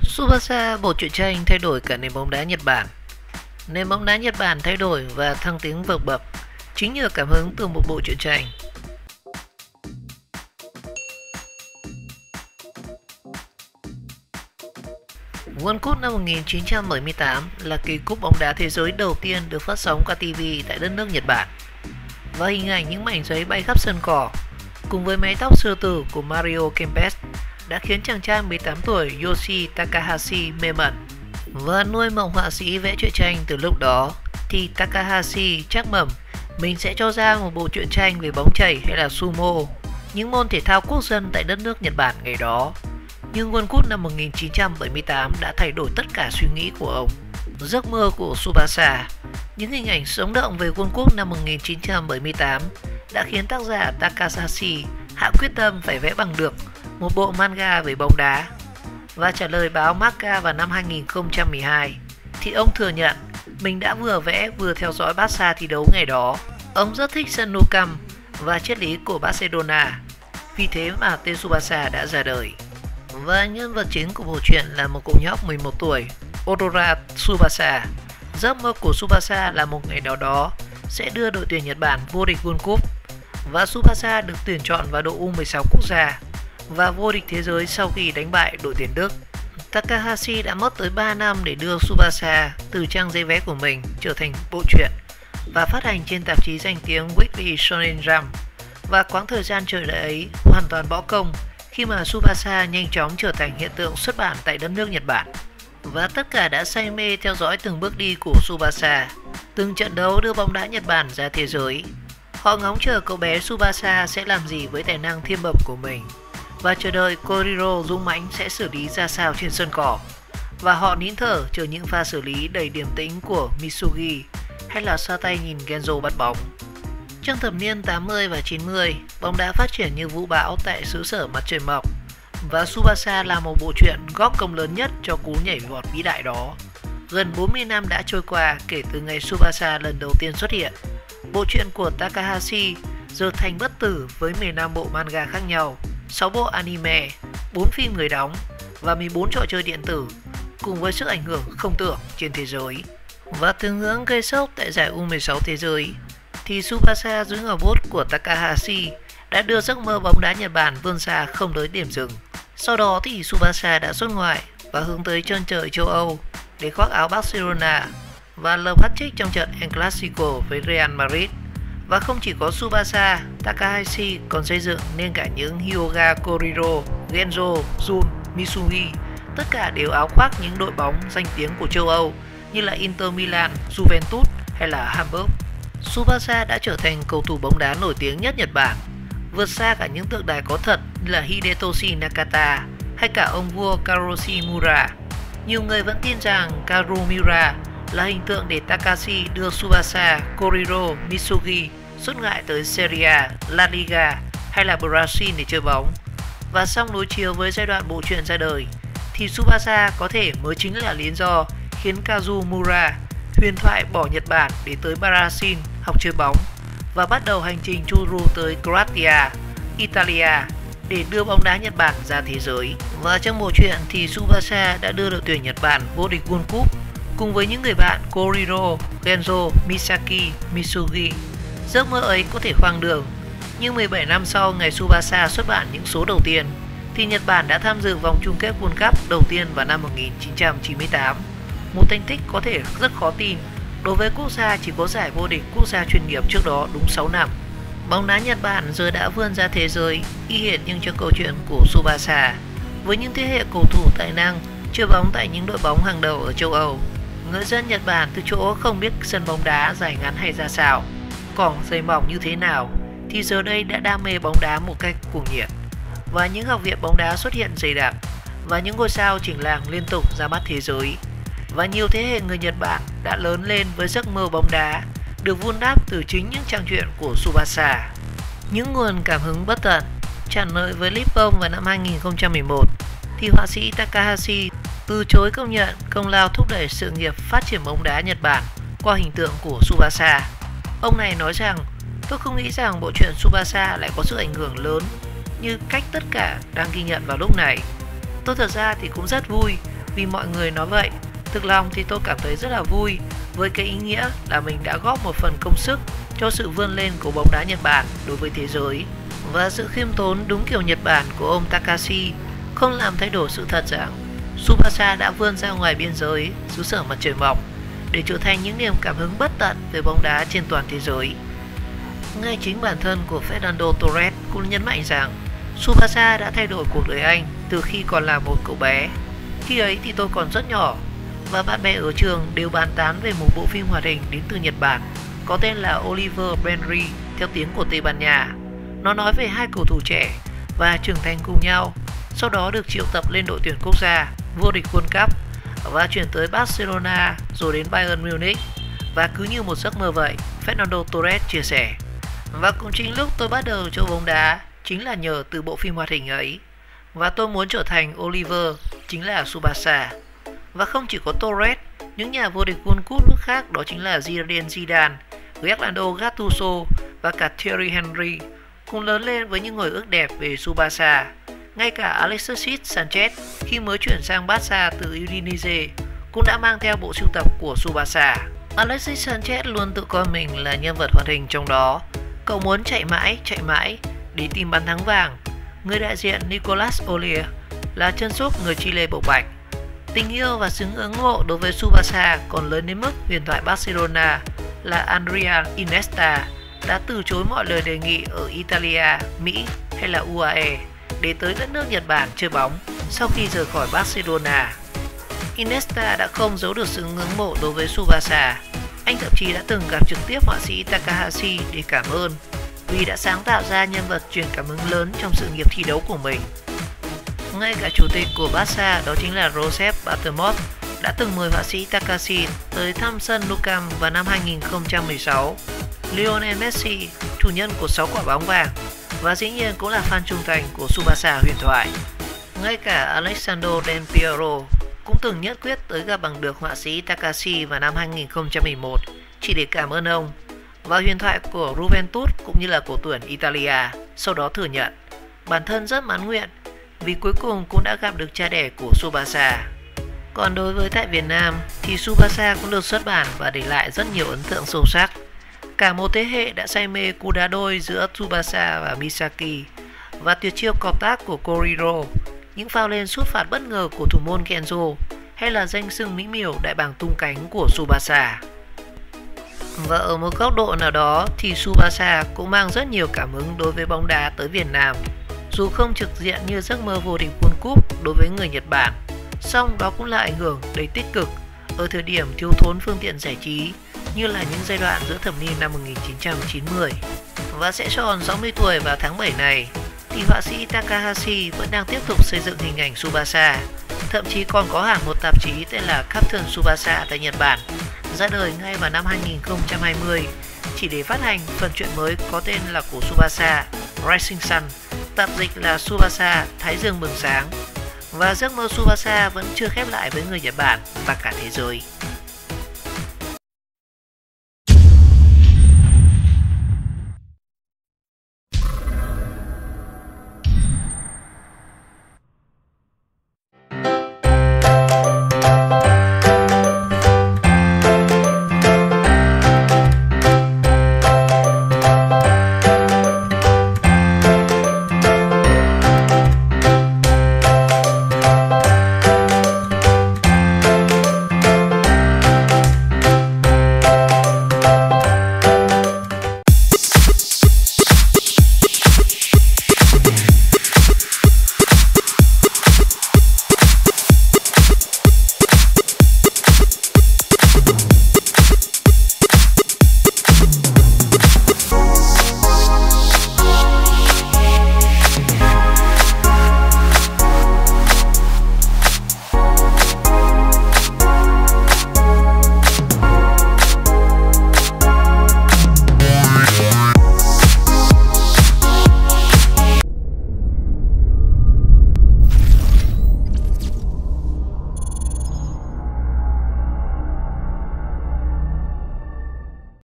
Tsubasa, bộ truyện tranh thay đổi cả nền bóng đá Nhật Bản. Nền bóng đá Nhật Bản thay đổi và thăng tiến vượt bậc chính nhờ cảm hứng từ một bộ truyện tranh. World Cup năm 1978 là kỳ cúp bóng đá thế giới đầu tiên được phát sóng qua TV tại đất nước Nhật Bản. Và hình ảnh những mảnh giấy bay khắp sân cỏ cùng với mái tóc sư tử của Mario Kempes đã khiến chàng trai 18 tuổi Yoshi Takahashi mê mẩn. Và nuôi mộng họa sĩ vẽ truyện tranh từ lúc đó thì Takahashi chắc mẩm mình sẽ cho ra một bộ truyện tranh về bóng chày hay là sumo, những môn thể thao quốc dân tại đất nước Nhật Bản ngày đó. Nhưng World Cup năm 1978 đã thay đổi tất cả suy nghĩ của ông. Giấc mơ của Tsubasa, những hình ảnh sống động về World Cup năm 1978 đã khiến tác giả Takahashi hạ quyết tâm phải vẽ bằng được một bộ manga về bóng đá. Và trả lời báo Marca vào năm 2012 thì ông thừa nhận mình đã vừa vẽ vừa theo dõi Barca thi đấu ngày đó. Ông rất thích sân Nou Camp và triết lý của Barcelona, vì thế mà tên Tsubasa đã ra đời. Và nhân vật chính của bộ truyện là một cậu nhóc 11 tuổi, Aurora Tsubasa. Giấc mơ của Tsubasa là một ngày nào đó sẽ đưa đội tuyển Nhật Bản vô địch World Cup. Và Tsubasa được tuyển chọn vào đội U16 quốc gia và vô địch thế giới sau khi đánh bại đội tuyển Đức. Takahashi đã mất tới 3 năm để đưa Tsubasa từ trang giấy vé của mình trở thành bộ truyện và phát hành trên tạp chí danh tiếng Weekly Shonen Jump. Và quãng thời gian chờ đợi ấy hoàn toàn bỏ công khi mà Tsubasa nhanh chóng trở thành hiện tượng xuất bản tại đất nước Nhật Bản. Và tất cả đã say mê theo dõi từng bước đi của Tsubasa, từng trận đấu đưa bóng đá Nhật Bản ra thế giới. Họ ngóng chờ cậu bé Tsubasa sẽ làm gì với tài năng thiên bẩm của mình và chờ đợi Koriro dũng mãnh sẽ xử lý ra sao trên sân cỏ. Và họ nín thở chờ những pha xử lý đầy điềm tĩnh của Mitsugi hay là xoa tay nhìn Genzo bắt bóng. Trong thập niên 80 và 90, bóng đá phát triển như vũ bão tại xứ sở mặt trời mọc và Tsubasa là một bộ truyện góp công lớn nhất cho cú nhảy vọt vĩ đại đó. Gần 40 năm đã trôi qua kể từ ngày Tsubasa lần đầu tiên xuất hiện. Bộ truyện của Takahashi giờ thành bất tử với 15 bộ manga khác nhau, 6 bộ anime, 4 phim người đóng và 14 trò chơi điện tử, cùng với sức ảnh hưởng không tưởng trên thế giới. Và từng ngưỡng gây sốc tại giải U16 thế giới thì Tsubasa dưới ngòi bút của Takahashi đã đưa giấc mơ bóng đá Nhật Bản vươn xa không tới điểm dừng. Sau đó thì Tsubasa đã xuất ngoại và hướng tới chân trời châu Âu để khoác áo Barcelona và lập hat-trick trong trận El Clasico với Real Madrid. Và không chỉ có Tsubasa, Takahashi còn xây dựng nên cả những Hyoga Koriro, Genzo, Jun, Mitsugi, tất cả đều áo khoác những đội bóng danh tiếng của châu Âu như là Inter Milan, Juventus hay là Hamburg. Tsubasa đã trở thành cầu thủ bóng đá nổi tiếng nhất Nhật Bản, vượt xa cả những tượng đài có thật như là Hidetoshi Nakata hay cả ông vua Karoshi Mura. Nhiều người vẫn tin rằng Karu Miura là hình tượng để Takashi đưa Tsubasa, Koriro, Mitsugi xuất ngoại tới Serie A, La Liga hay là Brazil để chơi bóng. Và song đối chiếu với giai đoạn bộ truyện ra đời thì Tsubasa có thể mới chính là lý do khiến Kazu Mura huyền thoại bỏ Nhật Bản để tới Brazil học chơi bóng và bắt đầu hành trình chu du tới Croatia, Italia để đưa bóng đá Nhật Bản ra thế giới. Và trong bộ truyện thì Tsubasa đã đưa đội tuyển Nhật Bản vô địch World Cup cùng với những người bạn Koriro, Genzo, Misaki, Mitsugi. Giấc mơ ấy có thể hoang đường, nhưng 17 năm sau ngày Tsubasa xuất bản những số đầu tiên thì Nhật Bản đã tham dự vòng chung kết World Cup đầu tiên vào năm 1998. Một thành tích có thể rất khó tin đối với quốc gia chỉ có giải vô địch quốc gia chuyên nghiệp trước đó đúng 6 năm. Bóng đá Nhật Bản giờ đã vươn ra thế giới, y hệt như cho câu chuyện của Tsubasa, với những thế hệ cầu thủ tài năng chơi bóng tại những đội bóng hàng đầu ở châu Âu. Người dân Nhật Bản từ chỗ không biết sân bóng đá dài ngắn hay ra sao, cỏ dày mỏng như thế nào, thì giờ đây đã đam mê bóng đá một cách cuồng nhiệt. Và những học viện bóng đá xuất hiện dày đặc và những ngôi sao chỉnh làng liên tục ra mắt thế giới. Và nhiều thế hệ người Nhật Bản đã lớn lên với giấc mơ bóng đá được vun đắp từ chính những trang truyện của Tsubasa. Những nguồn cảm hứng bất tận tràn lợi với Nippon vào năm 2011 thì họa sĩ Takahashi từ chối công nhận công lao thúc đẩy sự nghiệp phát triển bóng đá Nhật Bản qua hình tượng của Tsubasa. Ông này nói rằng: "Tôi không nghĩ rằng bộ truyện Tsubasa lại có sức ảnh hưởng lớn như cách tất cả đang ghi nhận vào lúc này. Tôi thật ra thì cũng rất vui vì mọi người nói vậy. Thực lòng thì tôi cảm thấy rất là vui với cái ý nghĩa là mình đã góp một phần công sức cho sự vươn lên của bóng đá Nhật Bản đối với thế giới. Và sự khiêm tốn đúng kiểu Nhật Bản của ông Takashi không làm thay đổi sự thật rằng Tsubasa đã vươn ra ngoài biên giới xứ sở mặt trời mọc để trở thành những niềm cảm hứng bất tận về bóng đá trên toàn thế giới. Ngay chính bản thân của Fernando Torres cũng nhấn mạnh rằng Tsubasa đã thay đổi cuộc đời anh từ khi còn là một cậu bé. Khi ấy thì tôi còn rất nhỏ và bạn bè ở trường đều bàn tán về một bộ phim hoạt hình đến từ Nhật Bản có tên là Oliver Benry theo tiếng của Tây Ban Nha. Nó nói về hai cầu thủ trẻ và trưởng thành cùng nhau, sau đó được triệu tập lên đội tuyển quốc gia, vô địch World Cup và chuyển tới Barcelona rồi đến Bayern Munich. Và cứ như một giấc mơ vậy, Fernando Torres chia sẻ. Và cũng chính lúc tôi bắt đầu chơi bóng đá chính là nhờ từ bộ phim hoạt hình ấy. Và tôi muốn trở thành Oliver, chính là Tsubasa. Và không chỉ có Torres, những nhà vô địch World Cup nước khác đó chính là Zinedine Zidane, Gianluigi Gattuso và cả Thierry Henry cùng lớn lên với những hồi ức đẹp về Tsubasa. Ngay cả Alexis Sanchez khi mới chuyển sang Barca từ Udinese cũng đã mang theo bộ sưu tập của Tsubasa. Alexis Sanchez luôn tự coi mình là nhân vật hoạt hình trong đó. Cậu muốn chạy mãi để tìm bàn thắng vàng. Người đại diện Nicolas Olier là chân sút người Chile bộc bạch. Tình yêu và sự ngưỡng mộ đối với Tsubasa còn lớn đến mức huyền thoại Barcelona là Andrea Iniesta đã từ chối mọi lời đề nghị ở Italia, Mỹ hay là UAE để tới đất nước Nhật Bản chơi bóng sau khi rời khỏi Barcelona. Iniesta đã không giấu được sự ngưỡng mộ đối với Tsubasa. Anh thậm chí đã từng gặp trực tiếp họa sĩ Takahashi để cảm ơn vì đã sáng tạo ra nhân vật truyền cảm hứng lớn trong sự nghiệp thi đấu của mình. Ngay cả chủ tịch của Barca đó chính là Josep Bartomeu đã từng mời họa sĩ Takahashi tới thăm sân Nou Camp vào năm 2016. Lionel Messi, chủ nhân của 6 quả bóng vàng và dĩ nhiên cũng là fan trung thành của Tsubasa huyền thoại. Ngay cả Alessandro Del Piero cũng từng nhất quyết tới gặp bằng được họa sĩ Takashi vào năm 2011 chỉ để cảm ơn ông. Và huyền thoại của Juventus cũng như là của tuyển Italia sau đó thừa nhận bản thân rất mãn nguyện vì cuối cùng cũng đã gặp được cha đẻ của Tsubasa. Còn đối với tại Việt Nam thì Tsubasa cũng được xuất bản và để lại rất nhiều ấn tượng sâu sắc. Cả một thế hệ đã say mê cú đá đôi giữa Tsubasa và Misaki và tuyệt chiêu cọp tác của Koriro, những pha lên sút phạt bất ngờ của thủ môn Kenzo hay là danh xưng mỹ miều đại bàng tung cánh của Tsubasa. Và ở một góc độ nào đó thì Tsubasa cũng mang rất nhiều cảm hứng đối với bóng đá tới Việt Nam. Dù không trực diện như giấc mơ vô địch World Cup đối với người Nhật Bản, song đó cũng là ảnh hưởng đầy tích cực ở thời điểm thiếu thốn phương tiện giải trí như là những giai đoạn giữa thập niên năm 1990. Và sẽ tròn 60 tuổi vào tháng 7 này thì họa sĩ Takahashi vẫn đang tiếp tục xây dựng hình ảnh Tsubasa. Thậm chí còn có hẳn một tạp chí tên là Captain Tsubasa tại Nhật Bản ra đời ngay vào năm 2020 chỉ để phát hành phần truyện mới có tên là của Tsubasa Rising Sun, tạm dịch là Tsubasa Thái Dương bừng sáng. Và giấc mơ Tsubasa vẫn chưa khép lại với người Nhật Bản và cả thế giới.